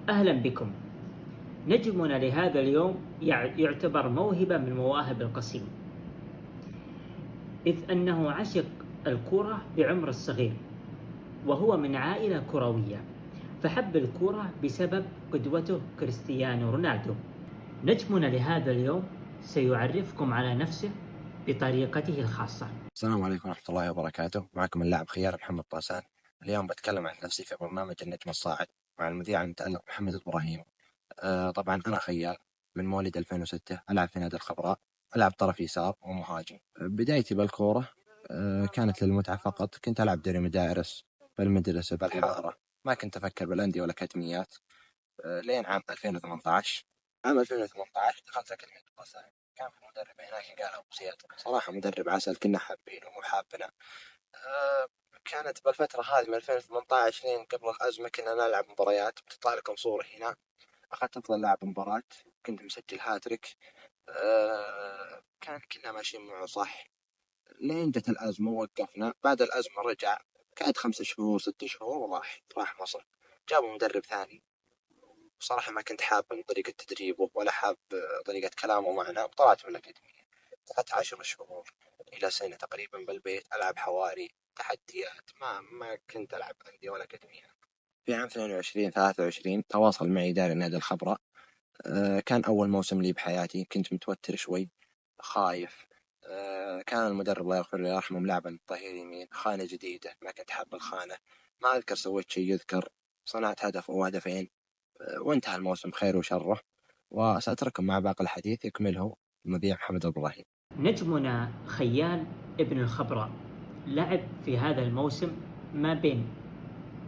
أهلا بكم. نجمنا لهذا اليوم يعتبر موهبة من مواهب القصيم، إذ أنه عشق الكرة بعمر الصغير، وهو من عائلة كروية، فحب الكرة بسبب قدوته كريستيانو رونالدو. نجمنا لهذا اليوم سيعرفكم على نفسه بطريقته الخاصة. السلام عليكم ورحمة الله وبركاته. معكم اللاعب خيار محمد طاسان. اليوم بتكلم عن نفسي في برنامج النجم الصاعد مع المذيع المتألق محمد إبراهيم. طبعا أنا خيال من مواليد 2006، ألعب في نادي الخضراء، ألعب طرف يسار ومهاجم. بدايتي بالكورة كانت للمتعة فقط. كنت ألعب دوري مدارس في المدرسة بالحارة، ما كنت أفكر بالأندية والأكاديميات. لين عام 2018. عام 2018 دخلت أكاديمية الطاسان. كان في مدرب هناك قال أبو زياد، صراحة مدرب عسل، كنا حابينه وحابنا. آه، كانت بالفترة هذه من 2018 لين قبل الأزمة كنا نلعب مباريات، بتطلع لكم صورة هنا. أخذت أفضل لاعب مباراة، كنت مسجل هاتريك. كنا ماشيين معه صح، لين جت الأزمة ووقفنا. بعد الأزمة رجع، قعد 5 شهور 6 شهور وراح مصر. جابوا مدرب ثاني. بصراحة ما كنت حاب من طريقة تدريبه ولا حاب طريقة كلامه معنا، وطلعت من الأكاديمية. قعدت 10 شهور إلى سنة تقريبا بالبيت ألعب حواري تحديات، ما كنت ألعب أندية ولا أكاديمية. في عام 22-23 تواصل معي إداري نادي الخبراء. كان أول موسم لي بحياتي، كنت متوتر شوي، خايف. كان المدرب الله يغفر له يرحمه ملعبا ظهير يمين، خانة جديدة، ما كنت حاب الخانة. ما أذكر سويت شيء يذكر، صنعت هدف أو هدفين. وانتهى الموسم خير وشره، وسأترككم مع باقي الحديث يكمله المذيع محمد إبراهيم. نجمنا خيال ابن الخبراء لعب في هذا الموسم ما بين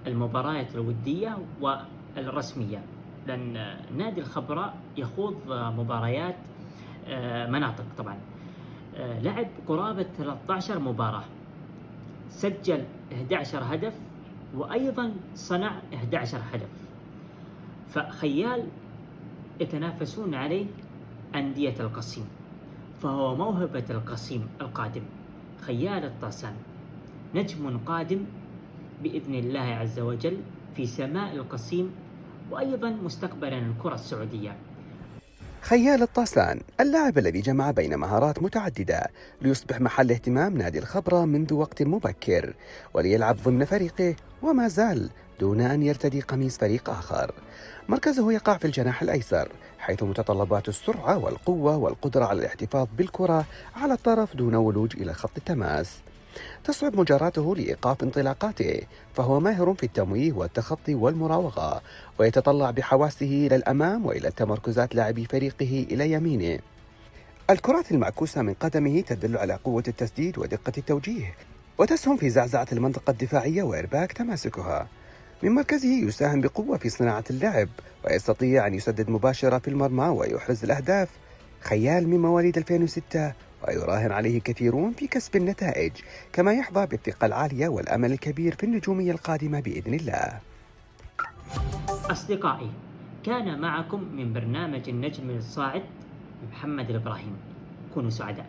المباريات الودية والرسمية، لأن نادي الخبراء يخوض مباريات مناطق. طبعا لعب قرابة 13 مباراة، سجل 11 هدف، وأيضا صنع 11 هدف. فخيال يتنافسون عليه أندية القصيم، فهو موهبة القصيم القادم. خيال الطاسان نجم قادم بإذن الله عز وجل في سماء القصيم، وأيضا مستقبلا الكرة السعودية. خيال الطاسان اللاعب الذي جمع بين مهارات متعددة ليصبح محل اهتمام نادي الخبرة منذ وقت مبكر، وليلعب ضمن فريقه وما زال دون أن يرتدي قميص فريق آخر. مركزه يقع في الجناح الأيسر، حيث متطلبات السرعة والقوة والقدرة على الاحتفاظ بالكرة على الطرف دون ولوج إلى خط التماس. تصعب مجاراته لإيقاف انطلاقاته، فهو ماهر في التمويه والتخطي والمراوغة، ويتطلع بحواسه إلى الأمام وإلى تمركزات لاعبي فريقه إلى يمينه. الكرات المعكوسة من قدمه تدل على قوة التسديد ودقة التوجيه، وتسهم في زعزعة المنطقة الدفاعية وإرباك تماسكها. من مركزه يساهم بقوة في صناعة اللعب، ويستطيع أن يسدد مباشرة في المرمى ويحرز الأهداف. خيال من مواليد 2006، ويراهن عليه كثيرون في كسب النتائج، كما يحظى بالثقة العالية والأمل الكبير في النجومية القادمة بإذن الله. أصدقائي، كان معكم من برنامج النجم الصاعد محمد الإبراهيم. كونوا سعداء.